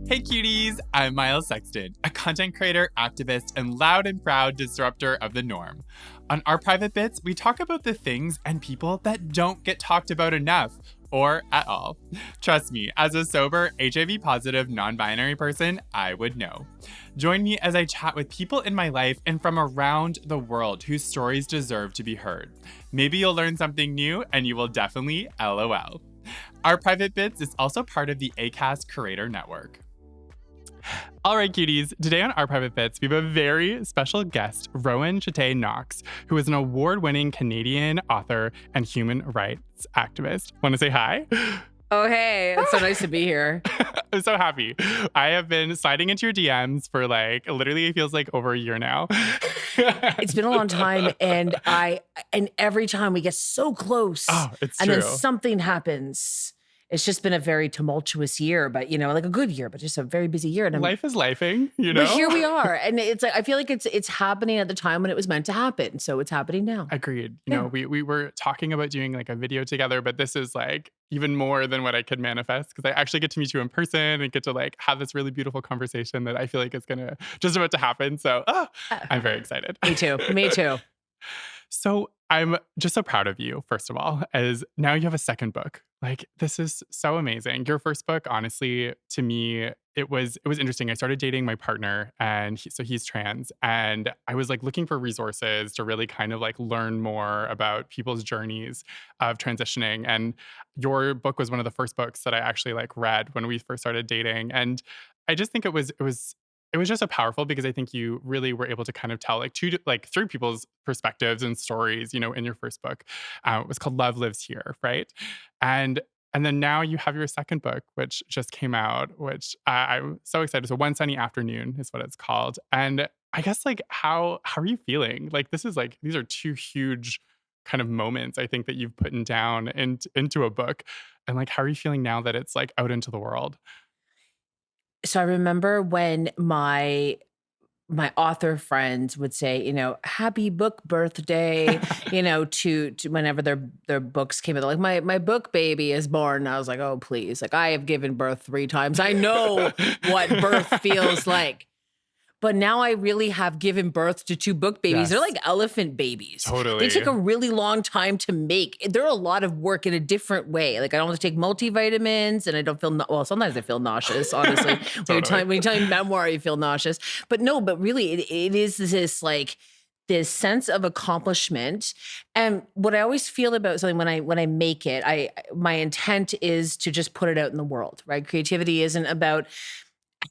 Hey cuties, I'm Miles Sexton, a content creator, activist, and loud and proud disruptor of the norm. On our private bits, we talk about the things and people that don't get talked about enough, or at all. Trust me, as a sober, HIV positive, non-binary person, I would know. Join me as I chat with people in my life and from around the world whose stories deserve to be heard. Maybe you'll learn something new and you will definitely LOL. Our Private Bits is also part of the Acast Creator Network. All right, cuties. Today on Our Private Bits, we have a very special guest, Rowan Jette Knox, who is an award-winning Canadian author and human rights activist. Want to say hi? Oh, hey. It's so nice to be here. I'm so happy. I have been sliding into your DMs for literally it feels like over a year now. It's been a long time, and every time we get so close, it's and true. then something happens. It's just been a very tumultuous year, but like a good year, but just a very busy year. And life is lifing, you know. But here we are, and it's like I feel like it's happening at the time when it was meant to happen, so it's happening now. Agreed. You know, we were talking about doing like a video together, but this is like even more than what I could manifest because I actually get to meet you in person and get to like have this really beautiful conversation that I feel like is gonna just about to happen. So I'm very excited. Me too. Me too. So I'm just so proud of you, first of all, as now you have a second book. Like, this is so amazing. Your first book, honestly, to me, it was interesting. I started dating my partner, and he's trans, and I was like looking for resources to really kind of like learn more about people's journeys of transitioning. And your book was one of the first books that I actually like read when we first started dating, and I just think it was just so powerful because I think you really were able to kind of tell three people's perspectives and stories, you know, in your first book. It was called Love Lives Here, right? And then now you have your second book, which just came out, which I'm so excited. So One Sunny Afternoon is what it's called. And I guess like how are you feeling? Like these are two huge kind of moments I think that you've put down into a book. And like how are you feeling now that it's like out into the world? So I remember when my author friends would say, happy book birthday, to whenever their books came out. Like my book baby is born. And I was like, oh, please. Like I have given birth 3 times. I know what birth feels like. But now I really have given birth to 2 book babies. Yes. They're like elephant babies. Totally. They take a really long time to make. They're a lot of work in a different way. Like I don't have to take multivitamins, and I don't feel, well, sometimes I feel nauseous, honestly. Totally. When you tell me memoir, you feel nauseous. But no, but really it is this like, this sense of accomplishment. And what I always feel about something when I make it, my intent is to just put it out in the world, right? Creativity isn't about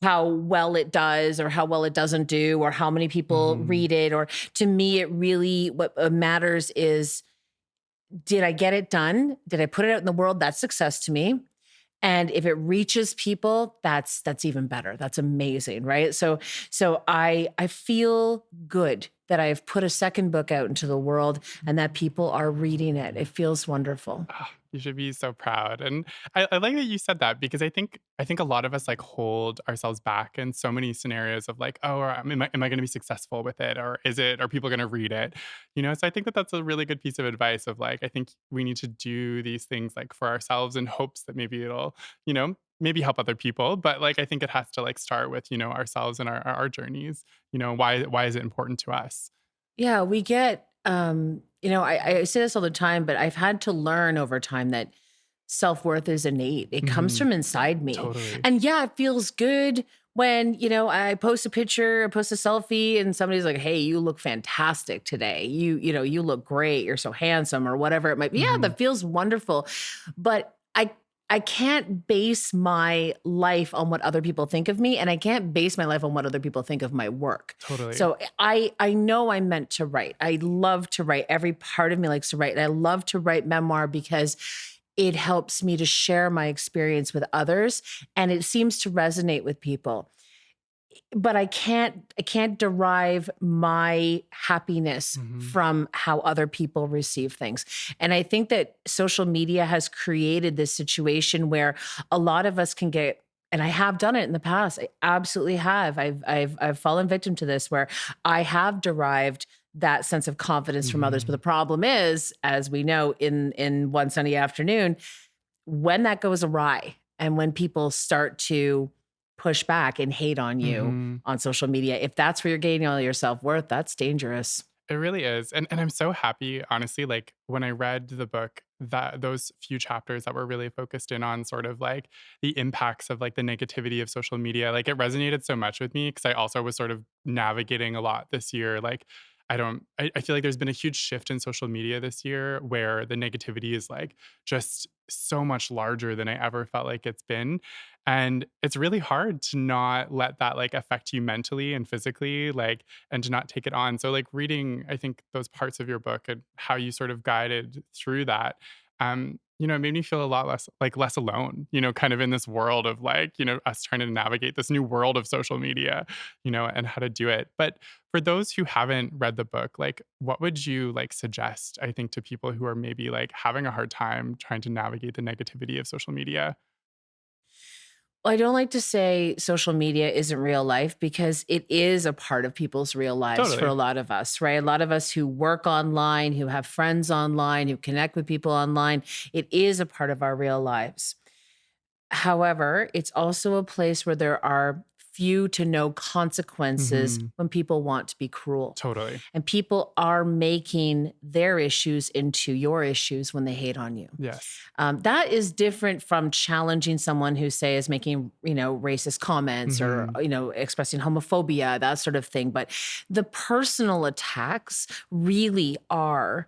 how well it does or how well it doesn't do or how many people read it. Or to me, it really, what matters is, did I get it done? Did I put it out in the world? That's success to me. And if it reaches people, that's even better. That's amazing, right? So I feel good that I've put a second book out into the world and that people are reading it. It feels wonderful. You should be so proud. And I like that you said that because I think a lot of us like hold ourselves back in so many scenarios of like, oh, am I going to be successful with it? Or are people going to read it? You know, so I think that that's a really good piece of advice of like, I think we need to do these things like for ourselves in hopes that maybe it'll, you know, maybe help other people. But like, I think it has to like start with, you know, ourselves and our journeys. You know, why is it important to us? Yeah, we get, I say this all the time, but I've had to learn over time that self-worth is innate. It comes from inside me. Totally. And yeah, it feels good when, I post a picture, I post a selfie and somebody's like, hey, you look fantastic today. You look great. You're so handsome or whatever it might be. Yeah, that feels wonderful. But I can't base my life on what other people think of me, and I can't base my life on what other people think of my work. Totally. So I know I'm meant to write. I love to write. Every part of me likes to write. And I love to write memoir because it helps me to share my experience with others, and it seems to resonate with people. But I can't derive my happiness from how other people receive things. And I think that social media has created this situation where a lot of us can get, and I have done it in the past. I absolutely have. I've fallen victim to this where I have derived that sense of confidence from others. But the problem is, as we know in One Sunny Afternoon, when that goes awry and when people start to push back and hate on you Mhm. on social media. If that's where you're gaining all your self-worth, that's dangerous. It really is, and I'm so happy, honestly, like, when I read the book, that those few chapters that were really focused in on sort of, like, the impacts of, like, the negativity of social media, like, it resonated so much with me because I also was sort of navigating a lot this year, like, I feel like there's been a huge shift in social media this year where the negativity is, like, just so much larger than I ever felt like it's been, and it's really hard to not let that, like, affect you mentally and physically, like, and to not take it on. So, like, reading, I think, those parts of your book and how you sort of guided through that, it made me feel a lot less alone, kind of in this world of like, us trying to navigate this new world of social media, and how to do it. But for those who haven't read the book, like, what would you like suggest, I think, to people who are maybe like having a hard time trying to navigate the negativity of social media? Well, I don't like to say social media isn't real life because it is a part of people's real lives for a Totally. lot of us, right? A lot of us who work online, who have friends online, who connect with people online, it is a part of our real lives. However, it's also a place where there are few to no consequences Mhm. when people want to be cruel. Totally. And people are making their issues into your issues when they hate on you. Yes. That is different from challenging someone who, say, is making, racist comments or, Mhm. expressing homophobia, that sort of thing. But the personal attacks really are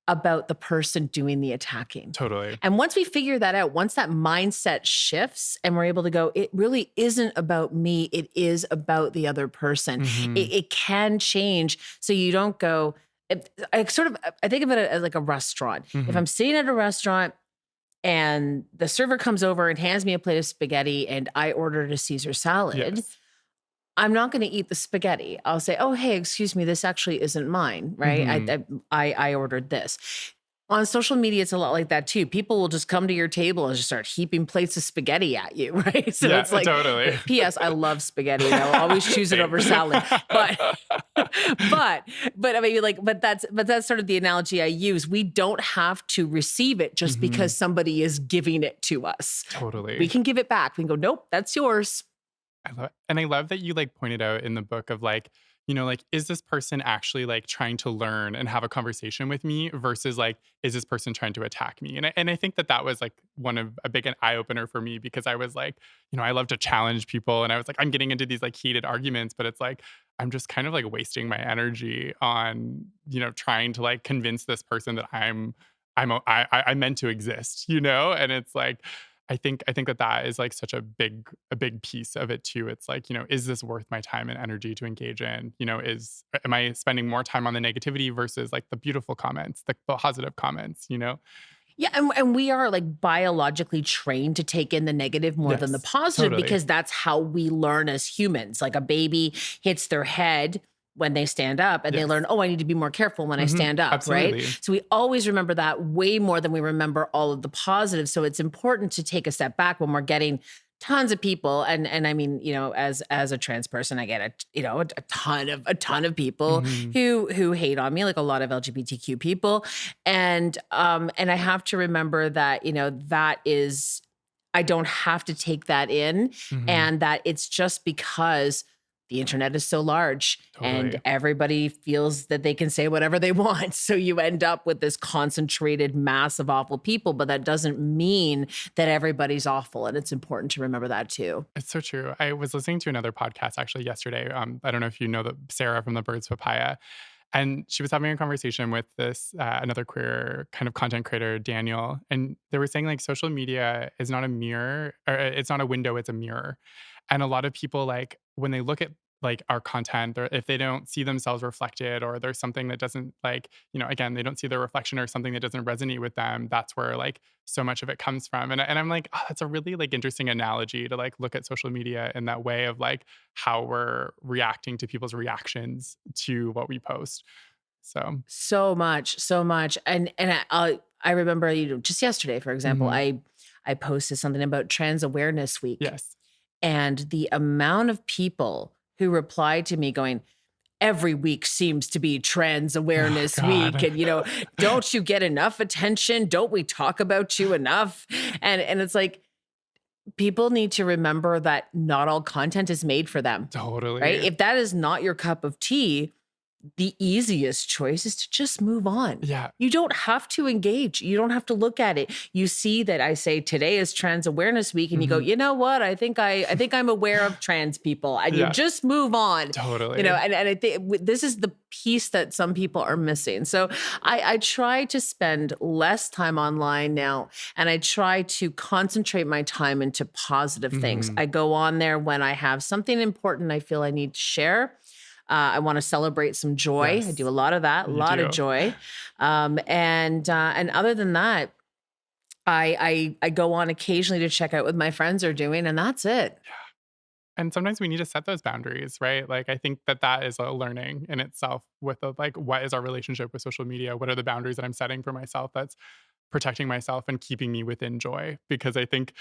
about the person doing the attacking. Totally. And once we figure that out, once that mindset shifts and we're able to go, it really isn't about me, it is about the other person. It, Mhm. it can change. So you don't go, I think of it as like a restaurant. If Mhm. I'm sitting at a restaurant and the server comes over and hands me a plate of spaghetti and I ordered a Caesar salad, Yes. I'm not going to eat the spaghetti. I'll say, "Oh, hey, excuse me, this actually isn't mine, right? Mhm. I ordered this." On social media, it's a lot like that too. People will just come to your table and just start heaping plates of spaghetti at you, right? So Yeah, it's like, totally. P.S. I love spaghetti, and I will always choose it Same. over salad. But, but I mean, like, but that's sort of the analogy I use. We don't have to receive it just because Mhm. somebody is giving it to us. We Totally. can give it back. We can go, "Nope, that's yours." I love that you, like, pointed out in the book of, like, like, is this person actually, like, trying to learn and have a conversation with me versus, like, is this person trying to attack me? And I think that that was, like, one of a big eye opener for me because I was like, I love to challenge people, and I was like, I'm getting into these, like, heated arguments, but it's like, I'm just kind of, like, wasting my energy on, trying to, like, convince this person that I'm meant to exist, And it's like, I think that that is, like, such a big piece of it too. It's like, is this worth my time and energy to engage in? Am I spending more time on the negativity versus, like, the beautiful comments, the positive comments? Yeah, and we are, like, biologically trained to take in the negative more than the Yes, positive totally. because that's how we learn as humans. Like, a baby hits their head when they stand up, and they learn, Yes. "Oh, I need to be more careful when I Mhm. stand up," right? Absolutely. So we always remember that way more than we remember all of the positives. So it's important to take a step back when we're getting tons of people, and I mean, as a trans person, I get a ton of people Mhm. who hate on me, like a lot of LGBTQ people. And I have to remember that, that is, I don't have to take that in, Mhm. and that it's just because the internet is so large and Totally. everybody feels that they can say whatever they want. So you end up with this concentrated mass of awful people, but that doesn't mean that everybody's awful. And it's important to remember that too. It's so true. I was listening to another podcast actually yesterday. I don't know if you know the Sarah from the Birds Papaya, and she was having a conversation with this another queer kind of content creator, Daniel, and they were saying like social media is not a mirror, or it's not a window, it's a mirror. And a lot of people like when they look at like our content, or if they don't see themselves reflected, or there's something that doesn't like, again, they don't see their reflection or something that doesn't resonate with them. That's where like so much of it comes from. And I'm like, oh, that's a really like interesting analogy to like look at social media in that way of like how we're reacting to people's reactions to what we post. So So much, so much. And I remember, just yesterday, for example, mhm. I posted something about Trans Awareness Week, Yes. and the amount of people who replied to me going, "Every week seems to be Trans Oh Awareness Week, God. and, don't you get enough attention? Don't we talk about you enough?" And it's like, People need to remember that not all content is made for them, right? Totally. If that is not your cup of tea, the easiest choice is to just move on. Yeah. You don't have to engage. You don't have to look at it. You see that I say today is Trans Awareness Week, and you go, Mhm. you know what? I think I'm aware of trans people, and you Yeah, just move on. totally. And I think this is the piece that some people are missing. So I try to spend less time online now, and I try to concentrate my time into positive things. Mhm. I go on there when I have something important I feel I need to share. I want to celebrate some joy. I do Yes, a lot of that, a you lot of do. joy. And other than that, I go on occasionally to check out what my friends are doing, and that's it. And sometimes we need to set those boundaries, right? Like, I think that that is a learning in itself with the, like, what is our relationship with social media? What are the boundaries that I'm setting for myself that's protecting myself and keeping me within joy? Because I think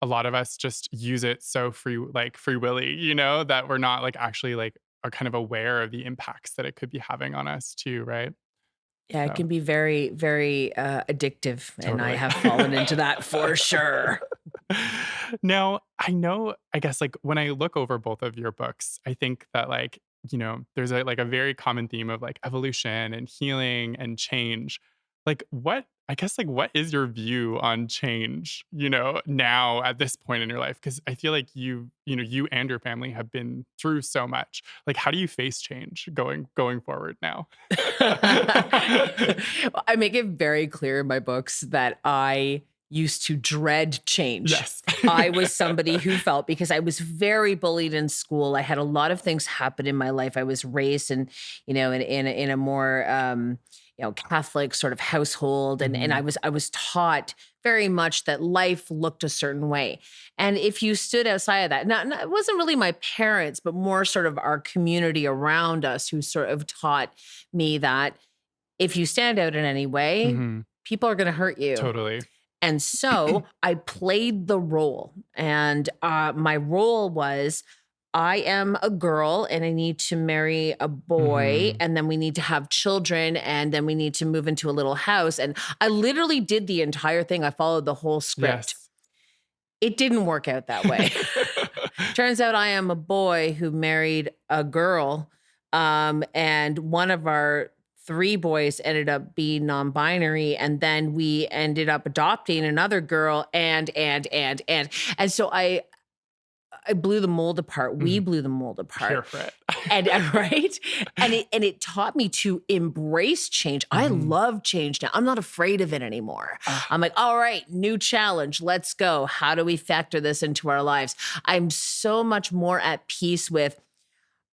a lot of us just use it so free willy, that we're not like actually like are kind of aware of the impacts that it could be having on us too, right? Yeah, it So can be very, very addictive, and I totally. have fallen into that for sure. Now, I know, I guess, like, when I look over both of your books, I think that, like, there's a very common theme of, like, evolution and healing and change. Like, what is your view on change, now at this point in your life? Because I feel like you and your family have been through so much. Like, how do you face change going forward now? I make it very clear in my books that I used to dread change. Yes. I was somebody who felt, because I was very bullied in school. I had a lot of things happen in my life. I was raised in a more Catholic sort of household, and Mhm. I was taught very much that life looked a certain way. And if you stood outside of that, it wasn't really my parents, but more sort of our community around us who sort of taught me that if you stand out in any way, Mhm. people are going to hurt you. Totally. And so I played the role. And my role was, I am a girl and I need to marry a boy. Mhm. And then we need to have children. And then we need to move into a little house. And I literally did the entire thing. I followed the whole script. Yes. It didn't work out that way. Turns out I am a boy who married a girl. And one of our three boys ended up being non-binary. And then we ended up adopting another girl and so I blew the mold apart. We Mhm. blew the mold Here apart. for it. And right? And it taught me to embrace change. I Mhm. love change now. I'm not afraid of it anymore. Ah, I'm like, all right, new challenge. Let's go. How do we factor this into our lives? I'm so much more at peace with,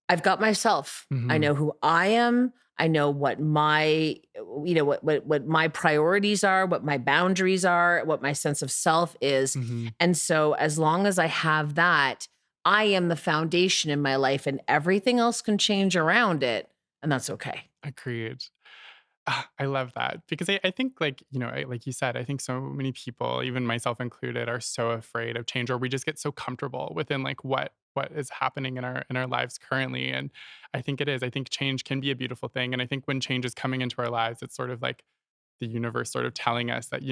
I've got myself. I mhm, know who I am. I know what what my priorities are, what my boundaries are, what my sense of self is. mhm. And so as long as I have that, I am the foundation in my life, and everything else can change around it, and that's okay. Agreed. I love that because I think, like, like you said, I think so many people, even myself included, are so afraid of change, or we just get so comfortable within, like, what is happening in our lives currently. And I think it is. I think change can be a beautiful thing. And I think when change is coming into our lives, it's sort of like the universe sort of telling us that,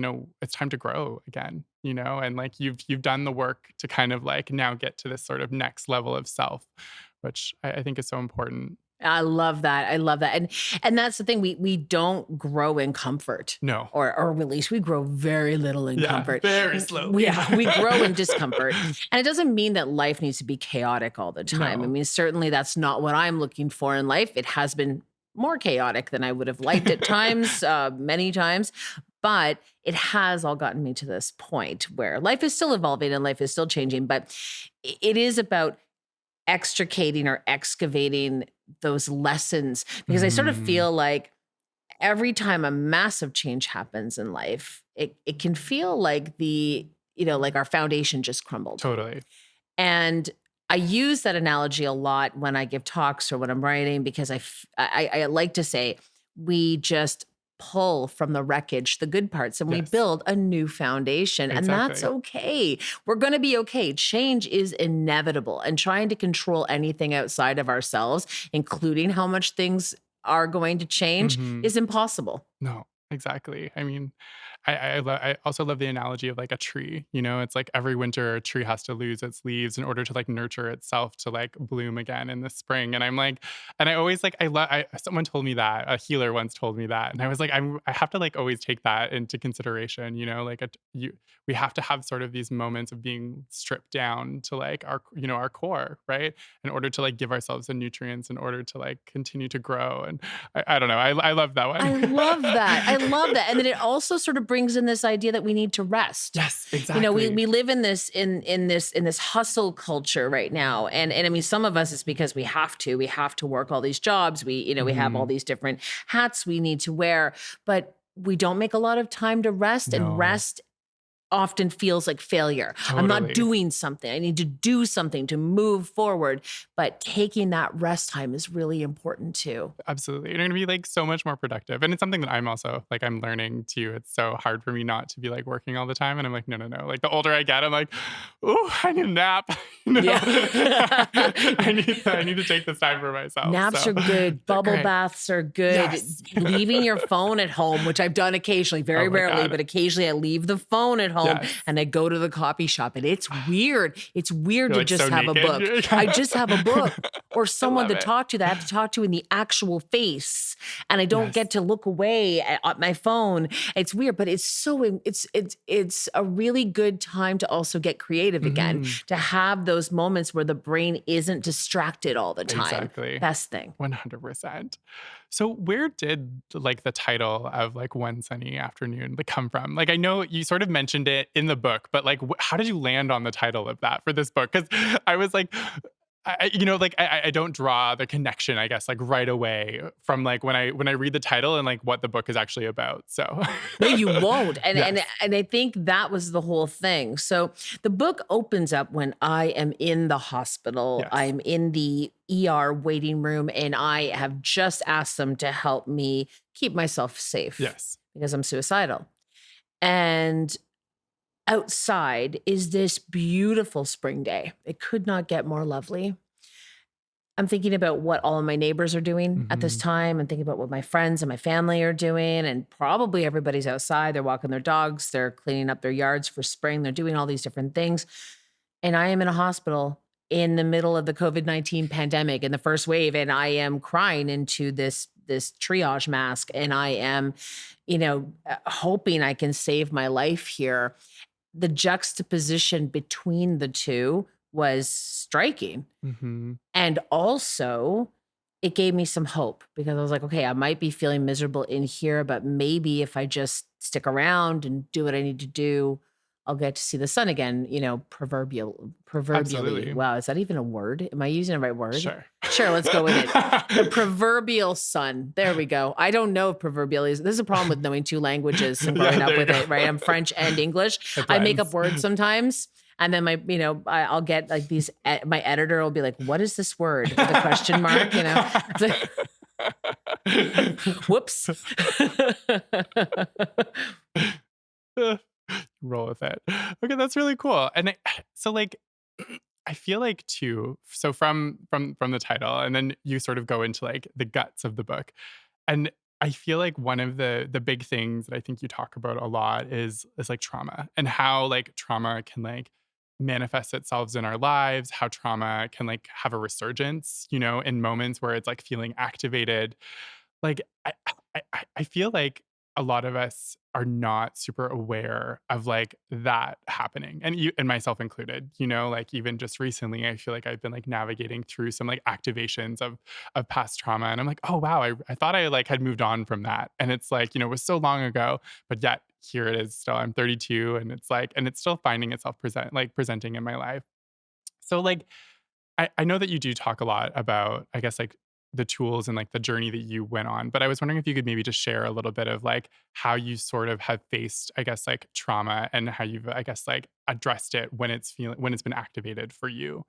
it's time to grow again, and like you've done the work to kind of like now get to this sort of next level of self, which I think is so important. I love that. I love that. And that's the thing. We don't grow in comfort. No. Or at least we grow very little in Yeah, comfort. very slowly. Yeah, we grow in discomfort. And it doesn't mean that life needs to be chaotic all the time. I No. mean, certainly that's not what I'm looking for in life. It has been more chaotic than I would have liked at times, many times. But it has all gotten me to this point where life is still evolving and life is still changing. But it is about extricating or excavating those lessons, because I sort of Mhm. feel like every time a massive change happens in life, it can feel like like our foundation just crumbled. Totally. And I use that analogy a lot when I give talks or when I'm writing, because I like to say we just pull from the wreckage the good parts and we Yes, build a new foundation, and that's exactly. okay. We're going to be okay. Change is inevitable, and trying to control anything outside of ourselves, including how much things are going to change, Mhm. is impossible. No, exactly. I mean, I also love the analogy of like a tree, you know, it's like every winter a tree has to lose its leaves in order to like nurture itself to like bloom again in the spring. And I'm like, and I always like, I someone told me that, a healer once told me that. And I was like, I have to like always take that into consideration, you know, like we have to have sort of these moments of being stripped down to like our, you know, our core, right? In order to like give ourselves the nutrients in order to like continue to grow. And I don't know. I love that one. I love that. I love that. And then it also sort of brings in this idea that we need to rest. Yes, You know, we exactly. we live in this hustle culture right now. And I mean some of us it's because we have to. We have to work all these jobs. We have all Mhm. these different hats we need to wear, but we don't make a lot of time to rest, and No, rest often feels like failure. I'm not totally. doing something. I need to do something to move forward, but taking that rest time is really important too. Absolutely. You're gonna be like so much more productive. And it's something that I'm also like I'm learning too. It's so hard for me not to be like working all the time. And I'm like, no, no, no. Like the older I get, I'm like, oh, I need a nap. You know? Yeah. I need to take this time for myself. Naps So are good. they're Bubble great. baths are good. Yes. Leaving your phone at home, which I've done occasionally, very Oh my rarely, God. but occasionally I leave the phone at home Yes. and I go to the coffee shop. And it's weird. It's weird You're to like so just have a naked. book. I just have a book or I someone love to it. talk to that I have to talk to in the actual face. And I don't Yes. get to look away at my phone. It's weird, but it's so it's a really good time to also get creative again, Mhm. to have those moments where the brain isn't distracted all the time. Exactly. Best thing. 100%. So where did like the title of like One Sunny Afternoon like come from? Like I know you sort of mentioned it in the book, but like how did you land on the title of that for this book? Cuz I was like you know, like I don't draw the connection, I guess, like right away from like when I read the title and like what the book is actually about. So No, you won't. And and yes. and I think that was the whole thing. So the book opens up when I am in the hospital. Yes. I'm in the ER waiting room and I have just asked them to help me keep myself safe Yes. because I'm suicidal. And outside is this beautiful spring day. It could not get more lovely. I'm thinking about what all of my neighbors are doing at this Mhm. time and thinking about what my friends and my family are doing. And probably everybody's outside. They're walking their dogs, they're cleaning up their yards for spring, they're doing all these different things. And I am in a hospital in the middle of the COVID-19 pandemic in the first wave. And I am crying into this triage mask. And I am, hoping I can save my life here. The juxtaposition between the two was striking. Mhm. And also, it gave me some hope because I was like, okay, I might be feeling miserable in here, but maybe if I just stick around and do what I need to do, I'll get to see the sun again, proverbially. Absolutely. Wow, is that even a word? Am I using the right word? Sure. Sure, let's go with it. The proverbial sun. There we go. I don't know if proverbial is. This is a problem with knowing two languages and growing Yeah, up there you with go. it, right? I'm French and English. It I make up blends. words sometimes. And then I'll get like my editor will be like, what is this word with a question mark? It's like, whoops. Roll with it. Okay, that's really cool. And so like I feel like too, so from the title and then you sort of go into like the guts of the book. And I feel like one of the big things that I think you talk about a lot is like trauma and how like trauma can like manifest itself in our lives, how trauma can like have a resurgence, you know, in moments where it's like feeling activated. Like, I feel like a lot of us are not super aware of, like, that happening, and you and myself included, you know, like, even just recently, I feel like I've been, like, navigating through some, like, activations of past trauma, and I'm like, "Oh, wow, I thought I, like, had moved on from that," and it's like, you know, it was so long ago, but yet here it is still, I'm 32, and it's like and it's still finding itself presenting in my life. So, like, I know that you do talk a lot about, I guess, like, the tools and, like, the journey that you went on, but I was wondering if you could maybe just share a little bit of, like, how you sort of have faced, I guess, like, trauma and how you've, I guess, like, addressed it when it's been activated for you.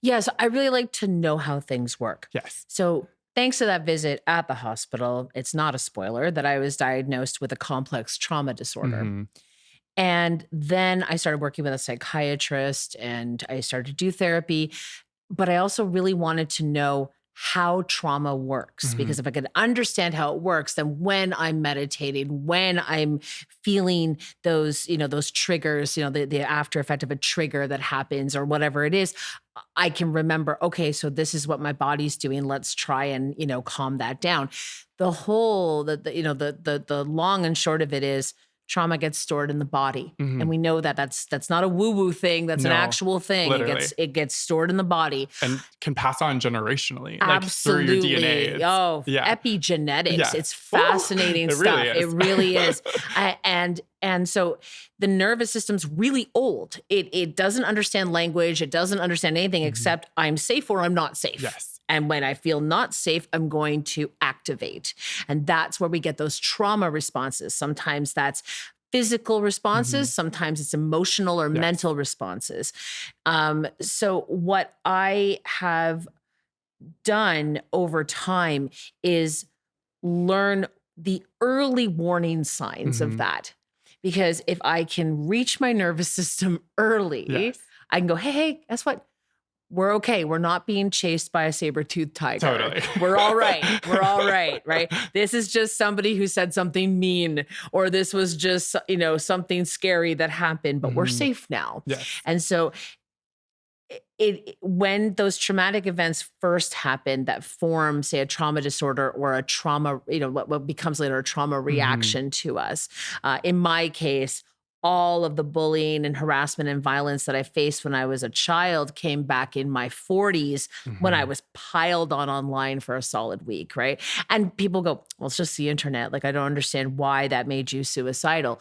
Yes, I really like to know how things work. Yes. So, thanks to that visit at the hospital, it's not a spoiler that I was diagnosed with a complex trauma disorder. Mhm. And then I started working with a psychiatrist and I started to do therapy. But I also really wanted to know how trauma works. Mhm. Because if I could understand how it works, then when I'm meditating, when I'm feeling those, those triggers, the after effect of a trigger that happens or whatever it is, I can remember, okay, so this is what my body's doing. Let's try and, calm that down. The whole, the long and short of it is trauma gets stored in the body. And Mhm. we know that that's not a woo-woo thing. That's an No, actual thing. It gets literally. it gets stored in the body. And can pass on generationally, like, through your DNA. Absolutely. It's Oh, yeah. epigenetics. Yeah. It's Ooh, fascinating it really stuff. It is. really is. And so the nervous system's really old. It doesn't understand language. It doesn't understand anything Mhm. except I'm safe or I'm not safe. Yes. And when I feel not safe, I'm going to activate. And that's where we get those trauma responses. Sometimes that's physical responses, Mhm. sometimes it's emotional or Yes. mental responses. So what I have done over time is learn the early warning signs of Mhm. that. Because if I can reach my nervous system early, Yes. I can go, hey, guess what? We're okay. We're not being chased by a saber-toothed tiger. Totally. We're all right. We're all right, right? This is just somebody who said something mean, or this was just, something scary that happened, but we're Mhm. safe now. Yes. And so when those traumatic events first happen that form, say, a trauma disorder or a trauma, what becomes later a trauma Mhm. reaction to us. In my case, all of the bullying and harassment and violence that I faced when I was a child came back in my 40s when I Mhm. was piled on online for a solid week, right? And people go, well, it's just the internet. Like, I don't understand why that made you suicidal.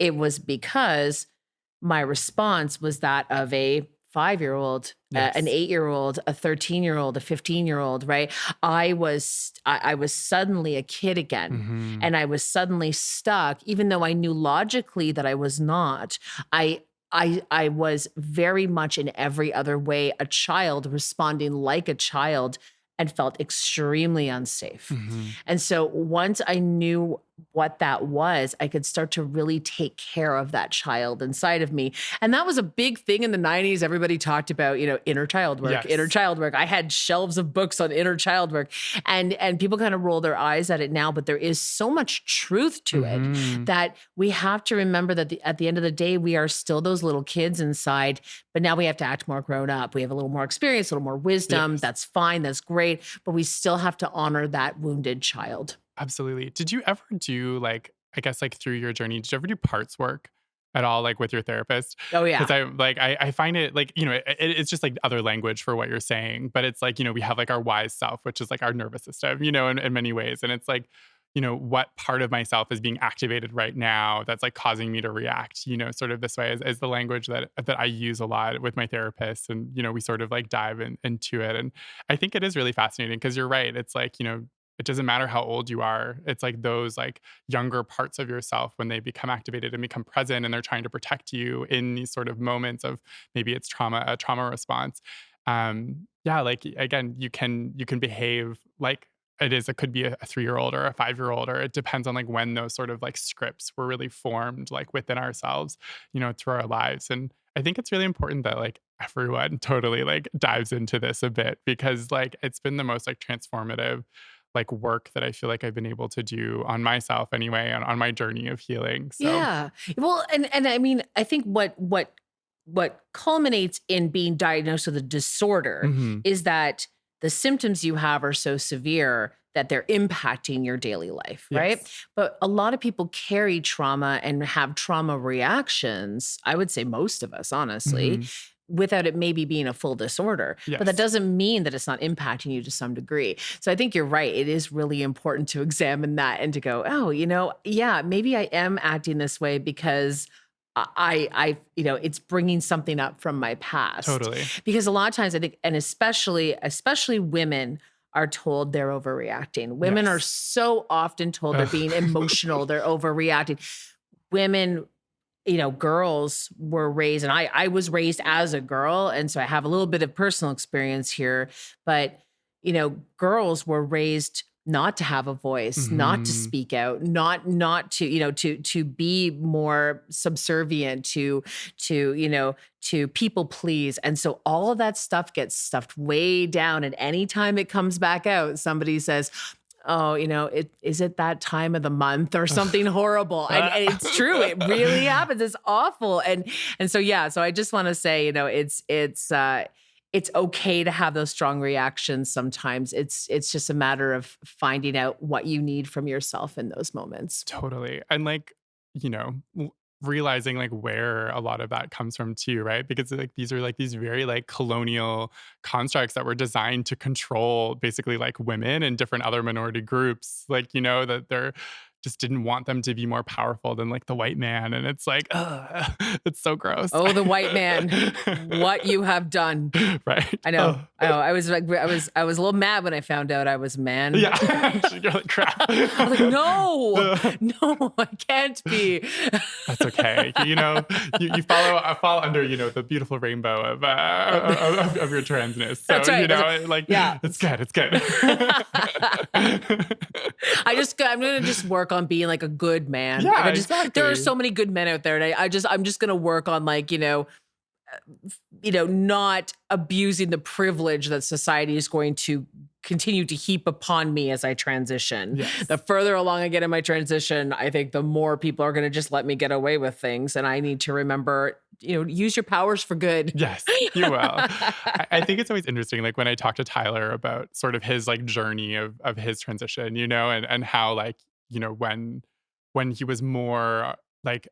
It was because my response was that of a 5-year-old, an Yes. 8-year-old, a 13-year-old, a 15-year-old, right? I was suddenly a kid again, Mhm. and I was suddenly stuck, even though I knew logically that I was not. I I was very much in every other way a child responding like a child and felt extremely unsafe. Mhm. And so once I knew what that was, I could start to really take care of that child inside of me. And that was a big thing in the 90s. Everybody talked about, inner child work, inner Yes. child work. I had shelves of books on inner child work. And people kind of roll their eyes at it now, but there is so much truth to it Mhm. that we have to remember that at the end of the day, we are still those little kids inside, but now we have to act more grown up. We have a little more experience, a little more wisdom. Yes. That's fine. That's great. But we still have to honor that wounded child. Absolutely. Did you ever do, like, I guess, like, through your journey, did you ever do parts work at all, like, with your therapist? Oh, Because yeah. I find it, like, it's just, like, other language for what you're saying, but it's like, we have, like, our wise self, which is, like, our nervous system, in many ways, and it's like, what part of myself is being activated right now that's, like, causing me to react, sort of this way is the language that I use a lot with my therapist, and, we sort of, like, dive into it, and I think it is really fascinating because 'cause you're right, it's like, it doesn't matter how old you are. It's like those, like, younger parts of yourself when they become activated and become present and they're trying to protect you in these sort of moments of maybe it's a trauma response. Yeah, like, again, you can behave like it could be a 3-year-old or a 5-year-old, or it depends on, like, when those sort of, like, scripts were really formed, like, within ourselves, through our lives. And I think it's really important that, like, everyone totally, like, dives into this a bit because, like, it's been the most, like, transformative, like, work that I feel like I've been able to do on myself anyway, on my journey of healing. So Yeah. Well, and I mean, I think what culminates in being diagnosed with a disorder mhm. is that the symptoms you have are so severe that they're impacting your daily life, right? Yes. But a lot of people carry trauma and have trauma reactions, I would say most of us, honestly, Mhm. without it maybe being a full disorder. But that Yes. doesn't mean that it's not impacting you to some degree. So I think you're right. It is really important to examine that and to go, oh, yeah, maybe I am acting this way because it's bringing something up from my past. Totally. Because a lot of times I think, and especially women are told they're overreacting. Women are Yes. so often told they're being Ugh. emotional, they're overreacting. Women, girls were raised, and I was raised as a girl, and so I have a little bit of personal experience here, but girls were raised not to have a voice, not to Mhm. speak out, not to, to be more subservient to people please. And so all of that stuff gets stuffed way down. And anytime it comes back out, somebody says, oh, is it that time of the month or something horrible? And it's true. It really happens. It's awful. And so, yeah, so I just want to say, it's okay to have those strong reactions sometimes. It's just a matter of finding out what you need from yourself in those moments. Totally. And like, realizing like where a lot of that comes from too, right? Because like these are like these very like colonial constructs that were designed to control basically like women and different other minority groups. Like, that they're just didn't want them to be more powerful than like the white man. And it's like, ugh, it's so gross. Oh, the white man, what you have done. Right. I know. Oh. I know. I was a little mad when I found out I was a man. Yeah. You're like, crap. I was like, no, I can't be. That's okay. You fall under, the beautiful rainbow of your transness. So, That's right. Yeah. it's good. It's good. I'm going to just work on being like a good man. Yeah, Like, exactly. there are so many good men out there. And I'm just going to work on like, not abusing the privilege that society is going to continue to heap upon me as I transition. Yes. The further along I get in my transition, I think the more people are going to just let me get away with things. And I need to remember, use your powers for good. Yes, you will. I think it's always interesting, like when I talk to Tyler about sort of his like journey of his transition, and how like, when he was more like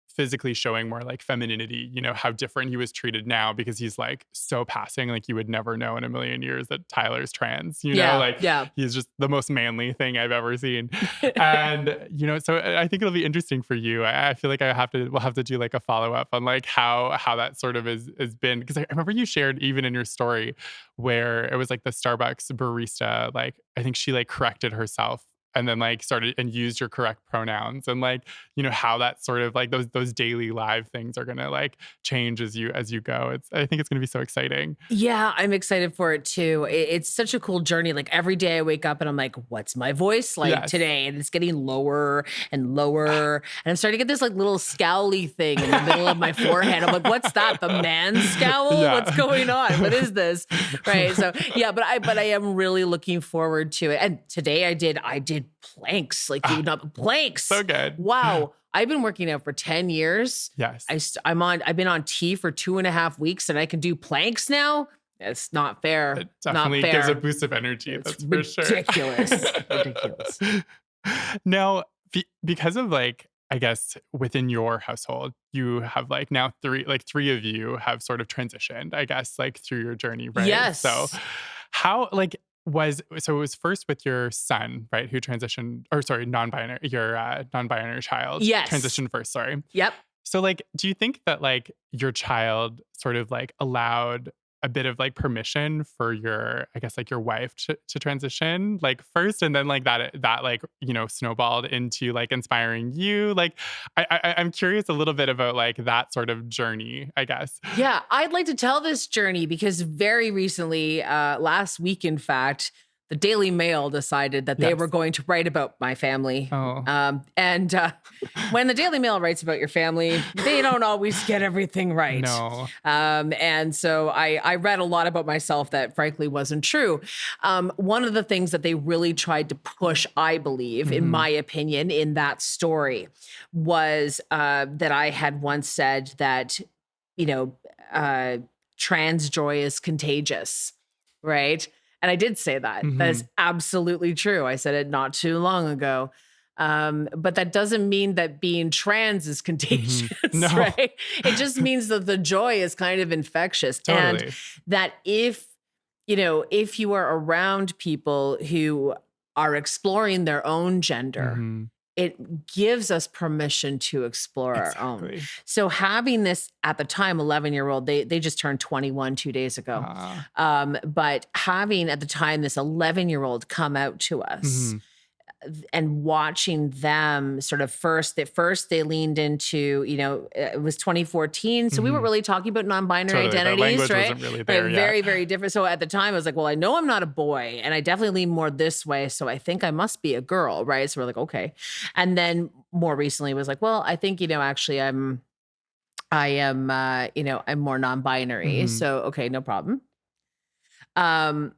physically showing more like femininity, how different he was treated now because he's like so passing, like you would never know in a million years that Tyler's trans, Yeah, like yeah. he's just the most manly thing I've ever seen. And, so I think it'll be interesting for you. I feel like we'll have to do like a follow up on like how that sort of has been. Cause I remember you shared even in your story where it was like the Starbucks barista, like, I think she like corrected herself and then like started and used your correct pronouns and like, how that sort of like those daily live things are going to like change as you go. I think it's going to be so exciting. Yeah, I'm excited for it too. It's such a cool journey. Like every day I wake up and I'm like, what's my voice like Yes. today? And it's getting lower and lower. And I'm starting to get this like little scowly thing in the middle of my forehead. I'm like, what's that? The man scowl? Yeah. What's going on? What is this? Right. So yeah, but I am really looking forward to it. And today I did planks, like you know, planks. So good. Wow. I've been working out for 10 years. Yes. I've been on T for 2.5 weeks and I can do planks now. It's not fair. It definitely not fair. gives a boost of energy. It's That's for sure. ridiculous. Ridiculous. Now, because of like, I guess within your household, you have like now three of you have sort of transitioned, I guess, like through your journey, right? Yes. So how like it was first with your son, right, who transitioned, or sorry, non-binary, your non-binary child Yes. transitioned first, sorry. Yep. So like, do you think that like your child sort of like allowed a bit of like permission for your, I guess like your wife to transition like first, and then like that like, snowballed into like inspiring you? Like, I'm curious a little bit about like that sort of journey, I guess. Yeah, I'd like to tell this journey because very recently, last week, in fact, the Daily Mail decided that they Yes. were going to write about my family. Oh. And when the Daily Mail writes about your family, they don't always get everything right. No. And so I read a lot about myself that frankly wasn't true. One of the things that they really tried to push, I believe, in my opinion, in that story was that I had once said that, trans joy is contagious, right? And I did say that. That is absolutely true. I said it not too long ago. But that doesn't mean that being trans is contagious, No. right? It just means that the joy is kind of infectious. Totally. And that if you are around people who are exploring their own gender, it gives us permission to explore our own. Exactly. So having this at the time, 11-year-old, they just turned 21 2 days ago. But having at the time this 11-year-old come out to us, and watching them sort of at first they leaned into, it was 2014. So we weren't Mhm. really talking about non-binary Totally. The identities, language right? wasn't really Like there yet. very, very different. So at the time I was like, well, I know I'm not a boy and I definitely lean more this way. So I think I must be a girl, right? So we're like, okay. And then more recently was like, well, I think, actually I am, I'm more non-binary. Mhm. So, okay, no problem. Um,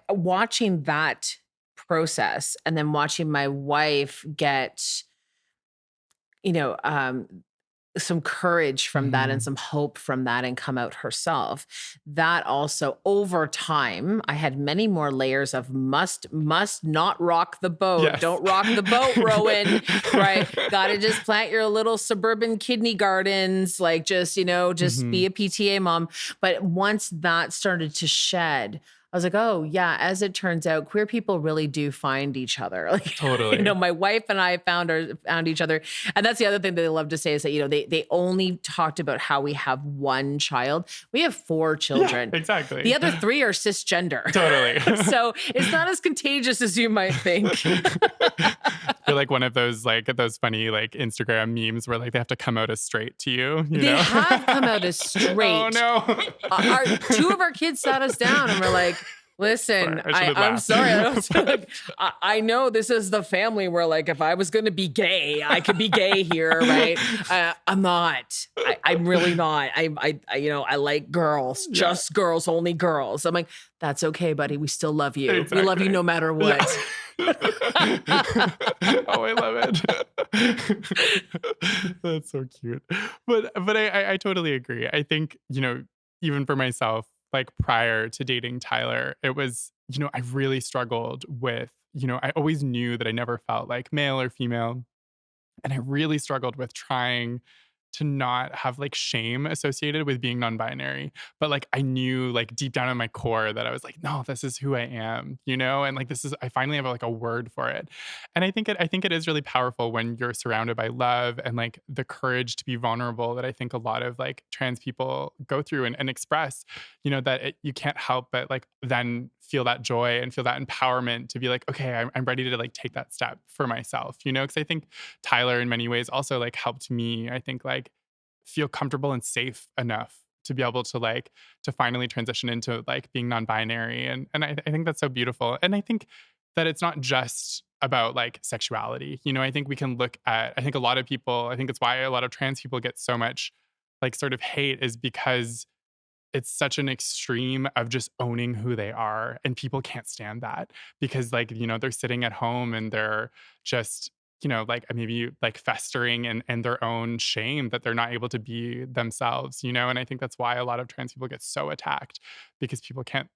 watching that process and then watching my wife get, you know, um, some courage from that and Mhm. some hope from that and come out herself. That also over time, I had many more layers of must not rock the boat. Yes. Don't rock the boat, Rowan, right? Got to just plant your little suburban kidney gardens, like just be Mhm. a PTA mom. But once that started to shed, I was like, oh, yeah, as it turns out, queer people really do find each other. Like, Totally. my wife and I found each other. And that's the other thing that they love to say is that, they only talked about how we have one child. We have four Yeah, children. The exactly. other three are cisgender. Totally. So it's not as contagious as you might think. You're like one of those funny, Instagram memes where, they have to come out as straight to you, you They know? have come out as Oh, straight. no. Our two of our kids sat us down and were like, Sorry, listen, I shouldn't I'm laugh. sorry. I don't like, I know this is the family where like if I was going to be gay, I could be gay here, right? I'm not. I'm really not. I like girls, Yeah, just girls, only girls. I'm like, that's okay, buddy. We still love you. We love you exactly. no matter Yeah. what. Oh, I love it. That's so cute. But I totally agree. I think, even for myself, prior to dating Tyler, it was, I really struggled with, I always knew that I never felt like male or female. And I really struggled with trying to not have shame associated with being non-binary. But I knew deep down in my core that I was like, no, this is who I am, And this is I finally have a word for it. And I think it is really powerful when you're surrounded by love and the courage to be vulnerable that I think a lot of trans people go through and express, that you can't help but then feel that joy and feel that empowerment to be like, okay, I'm ready to take that step for myself, because I think Tyler in many ways also helped me, I think feel comfortable and safe enough to be able to to finally transition into being non-binary. And I think that's so beautiful. And I think that it's not just about sexuality. I think we can look at I think a lot of people, I think it's why a lot of trans people get so much sort of hate is because it's such an extreme of just owning who they are, and people can't stand that because, they're sitting at home and they're just, maybe, festering in their own shame that they're not able to be themselves, and I think that's why a lot of trans people get so attacked because people can't,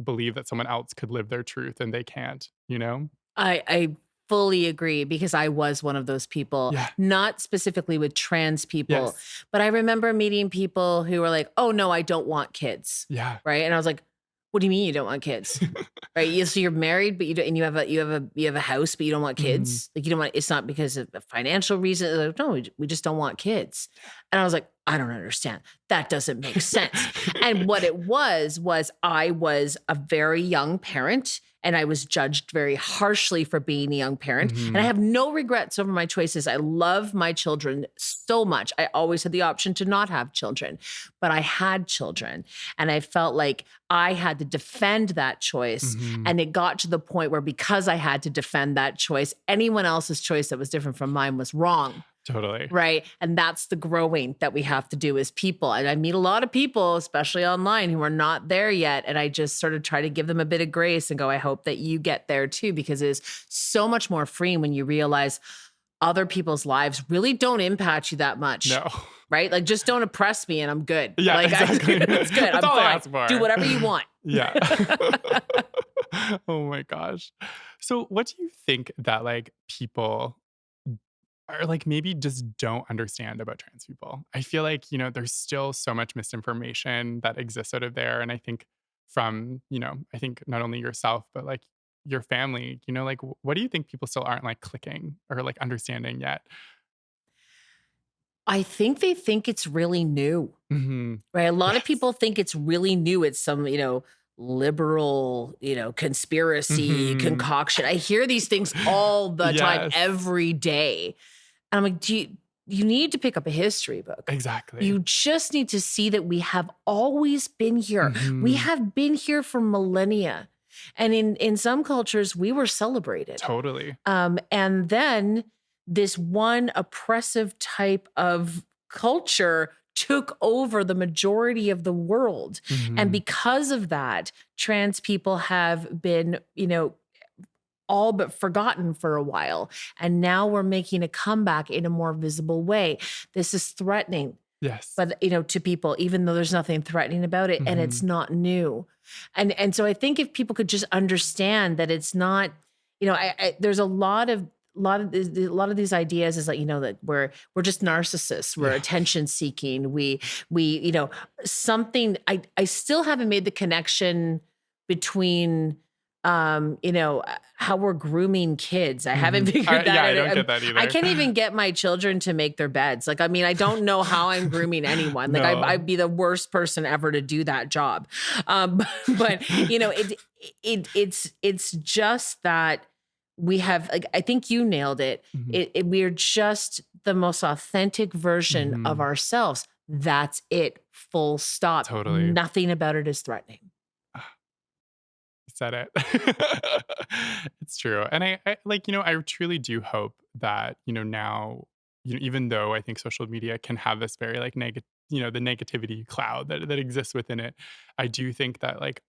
believe that someone else could live their truth and they can't, you know? I fully agree because I was one of those people, Yeah. not specifically with trans people, Yes. but I remember meeting people who were like, "Oh no, I don't want kids." Yeah. Right? And I was like, "What do you mean you don't want kids?" Right? So you're married, but you don't, and you have a house, but you don't want Mhm. kids. Like you don't want. It's not because of a financial reason. Like, no, we just don't want kids. And I was like, I don't understand. That doesn't make sense. And what it was I was a very young parent and I was judged very harshly for being a young parent. And I Mhm. have no regrets over my choices. I love my children so much. I always had the option to not have children, but I had children. And I felt like I had to defend that choice. Mhm. And it got to the point where because I had to defend that choice, anyone else's choice that was different from mine was wrong. Totally. Right. And that's the growing that we have to do as people. And I meet a lot of people, especially online, who are not there yet. And I just sort of try to give them a bit of grace and go, I hope that you get there too, because it is so much more freeing when you realize other people's lives really don't impact you that much. No. Right. Like just don't oppress me and I'm good. Yeah, Like exactly. it's good. That's I'm all I fine. ask for. Do whatever you want. Yeah. Oh my gosh. So what do you think that people or maybe just don't understand about trans people? I feel like, there's still so much misinformation that exists out of there. And I think from, I think not only yourself, but your family, what do you think people still aren't clicking or understanding yet? I think they think it's really new. Mhm. Right? A lot of Yes. people think it's really new. It's some, liberal, conspiracy Mhm. concoction. I hear these things all the time, Yes. every day. And I'm like, you need to pick up a history book. Exactly. You just need to see that we have always been here. We Mhm. have been here for millennia. And in some cultures, we were celebrated. Totally. And then this one oppressive type of culture took over the majority of the world. And Mhm. because of that, trans people have been, all but forgotten for a while. And now we're making a comeback in a more visible way. This is threatening, Yes. but to people, even though there's nothing threatening about it and it's Mhm. not new. And so I think if people could just understand that it's not, there's a lot of these ideas is like, that we're just narcissists, we're Yeah. attention seeking, we something. I still haven't made the connection between how we're grooming kids. I haven't Mhm. figured that Yeah, I out. don't get that I either. can't even get my children to make their beds. Like, I mean, I don't know how I'm grooming anyone. Like, I'd No. be the worst person ever to do that job. But it's just that we have, like, I think you nailed it. Mhm. We're just the most authentic version of Mhm. ourselves. That's it. Full stop. Totally. Nothing about it is threatening. You said it. It's true. And I like, I truly do hope that, now, even though I think social media can have this very like negative, the negativity cloud that exists within it, I do think that like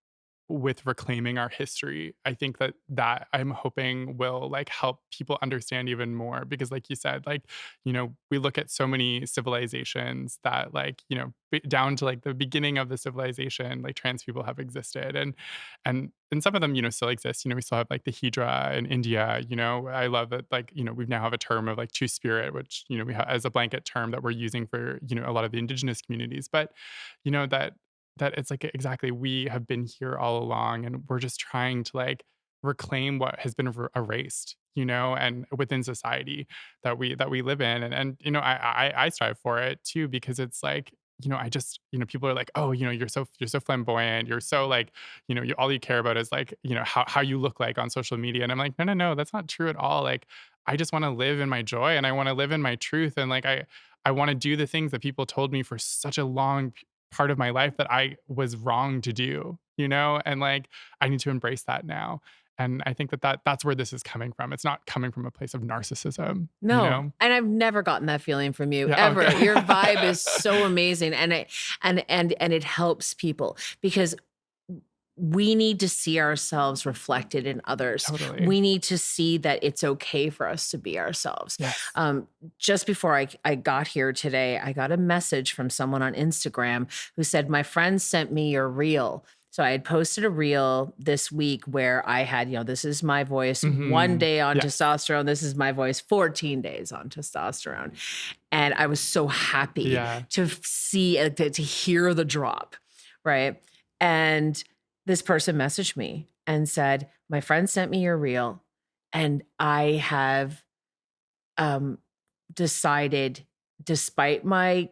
with reclaiming our history, I think that I'm hoping will like help people understand even more because like you said, like, we look at so many civilizations that like, down to like the beginning of the civilization, like trans people have existed and some of them, still exist. We still have like the Hydra in India, I love that like, we now have a term of like two spirit, which, we have as a blanket term that we're using for, a lot of the indigenous communities. But, that it's like exactly we have been here all along and we're just trying to like reclaim what has been erased, and within society that we live in and I strive for it too because it's like I just people are like oh you're so flamboyant, you're so like all you care about is like how you look like on social media, and I'm like no that's not true at all. Like I just want to live in my joy and I want to live in my truth, and like I want to do the things that people told me for such a long part of my life that I was wrong to do, and like I need to embrace that now. And I think that's where this is coming from. It's not coming from a place of narcissism, you No, know? and I've never gotten that feeling from you Yeah, ever. okay. Your vibe is so amazing and it helps people because we need to see ourselves reflected in others. Totally. We need to see that it's okay for us to be ourselves. Yes. Just before I got here today, I got a message from someone on Instagram who said, "My friend sent me your reel." So I had posted a reel this week where I had, this is my voice 1 day on Yes. testosterone. This is my voice 14 days on testosterone. And I was so happy Yeah. to see, to hear the drop. Right. And this person messaged me and said, "My friend sent me your reel, and I have um, decided, despite my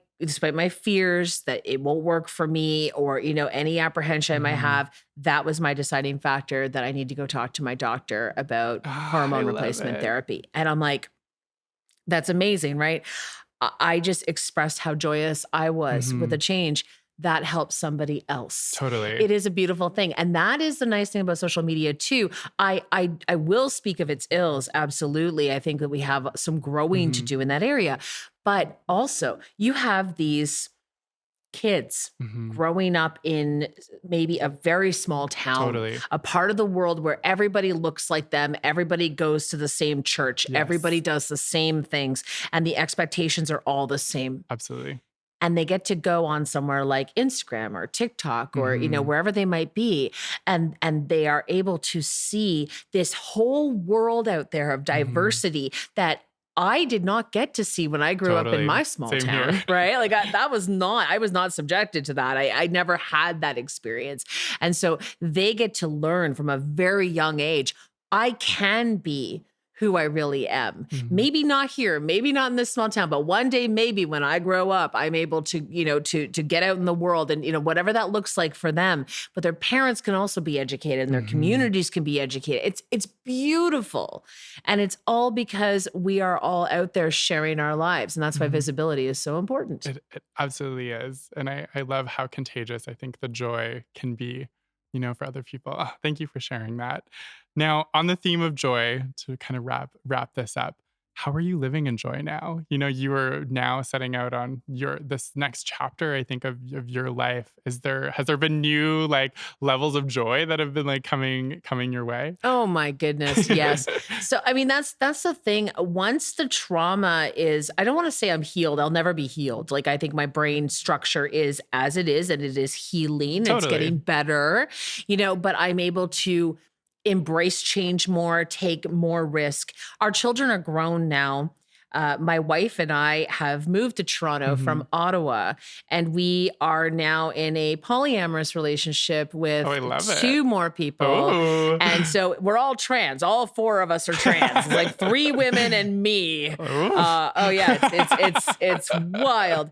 fears that it won't work for me, or any apprehension I might Mhm. have, that was my deciding factor that I need to go talk to my doctor about Ah, I hormone love replacement it. therapy." And I'm like, "That's amazing, right?" I just expressed how joyous I was with the Mhm. change. That helps somebody else. Totally. It is a beautiful thing. And that is the nice thing about social media too. I will speak of its ills. Absolutely. I think that we have some growing to Mhm. do in that area. But also you have these kids Mhm. growing up in maybe a very small town, Totally. a part of the world where everybody looks like them, everybody goes to the same church, everybody Yes. does the same things, and the expectations are all the same. Absolutely. And they get to go on somewhere like Instagram or TikTok or Mhm. wherever they might be, and they are able to see this whole world out there of Mhm. diversity that I did not get to see when I grew up in Totally. my small Same here. town, right? Like I was not subjected to that. I never had that experience. And so they get to learn from a very young age, I can be who I really am. Mhm. Maybe not here, maybe not in this small town, but one day maybe when I grow up, I'm able to, to get out in the world and, whatever that looks like for them. But their parents can also be educated and their Mhm. communities can be educated. It's beautiful. And it's all because we are all out there sharing our lives. And that's why Mhm. visibility is so important. It absolutely is, and I love how contagious I think the joy can be, for other people. Ah, thank you for sharing that. Now, on the theme of joy, to kind of wrap this up, how are you living in joy now? You are now setting out on your this next chapter, I think, of your life. Has there been new, like, levels of joy that have been, like, coming your way? Oh my goodness, yes. So I mean that's the thing. Once the trauma is, I don't want to say I'm healed. I'll never be healed. Like I think my brain structure is as it is and it is healing. It's Totally. getting better, but I'm able to embrace change more, take more risk. Our children are grown now. My wife and I have moved to Toronto from Mhm. Ottawa, and we are now in a polyamorous relationship Oh, with I love it. two more people. Oh. And so we're all trans. All four of us are trans. It's like three women and me. Oof. Oh yeah, it's wild.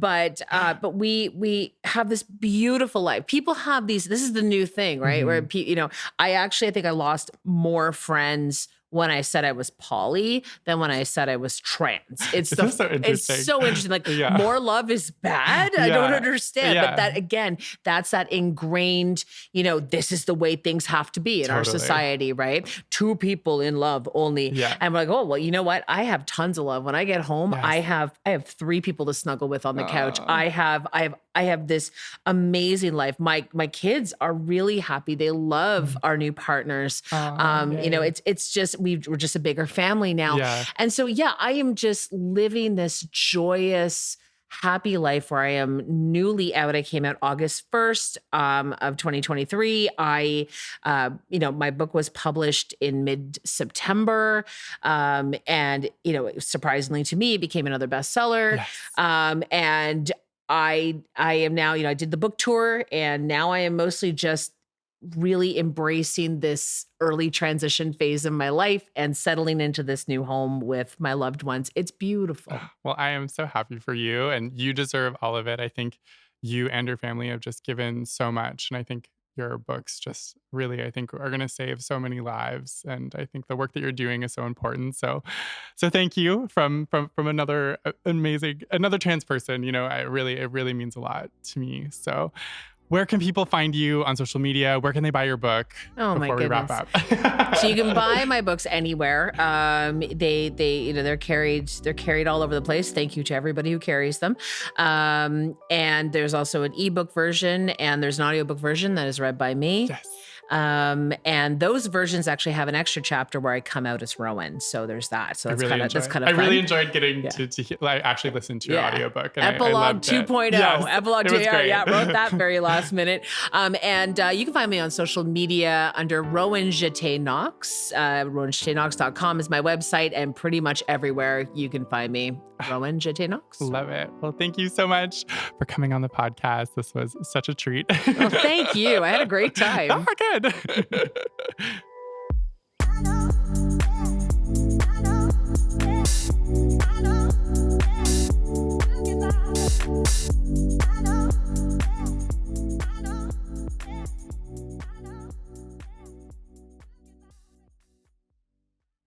But we have this beautiful life. People have these. This is the new thing, right? Where Mhm. I think I lost more friends when I said I was poly than when I said I was trans. Isn't this so It's interesting? so interesting. Like Yeah. more love is bad. I don't Yeah. understand. But Yeah. that again, that's that ingrained, this is the way things have to be in our Totally. society, right? Two people in love only. Yeah. And we're like, oh, well, you know what? I have tons of love. When I get home, Yes. I have three people to snuggle with on the couch. Aw. I have this amazing life. My kids are really happy. They love Mhm. our new partners. Aw, yay. It's just we're just a bigger family now. Yeah. And so yeah, I am just living this joyous, happy life where I am newly out. I came out August 1st of 2023. My book was published in mid-September. And surprisingly to me, it became another bestseller. Yes. And I am now, I did the book tour and now I am mostly just really embracing this early transition phase in my life and settling into this new home with my loved ones. It's beautiful. Well, I am so happy for you, and you deserve all of it. I think you and your family have just given so much, and I think your books just really, I think, are gonna save so many lives, and I think the work that you're doing is so important. So thank you from another amazing another trans person. It really means a lot to me. So where can people find you on social media? Where can they buy your book Oh my before we wrap goodness. up? So you can buy my books anywhere. They're carried all over the place. Thank you to everybody who carries them. And there's also an ebook version and there's an audiobook version that is read by me. Yes. And those versions actually have an extra chapter where I come out as Rowan. So there's that. So I really that's enjoyed. kind I of really fun. enjoyed getting Yeah. like actually listen to your Yeah. audiobook, and I Epilogue loved it. 2.0. Yes, Epilogue it 2.0. was great. Yeah, wrote that very last minute. And you can find me on social media under Rowan Jette Knox. RowanJetteKnox.com is my website, and pretty much everywhere you can find me. Rowan Jette Knox. Love it. Well, thank you so much for coming on the podcast. This was such a treat. Well, thank you. I had a great time. Oh, good.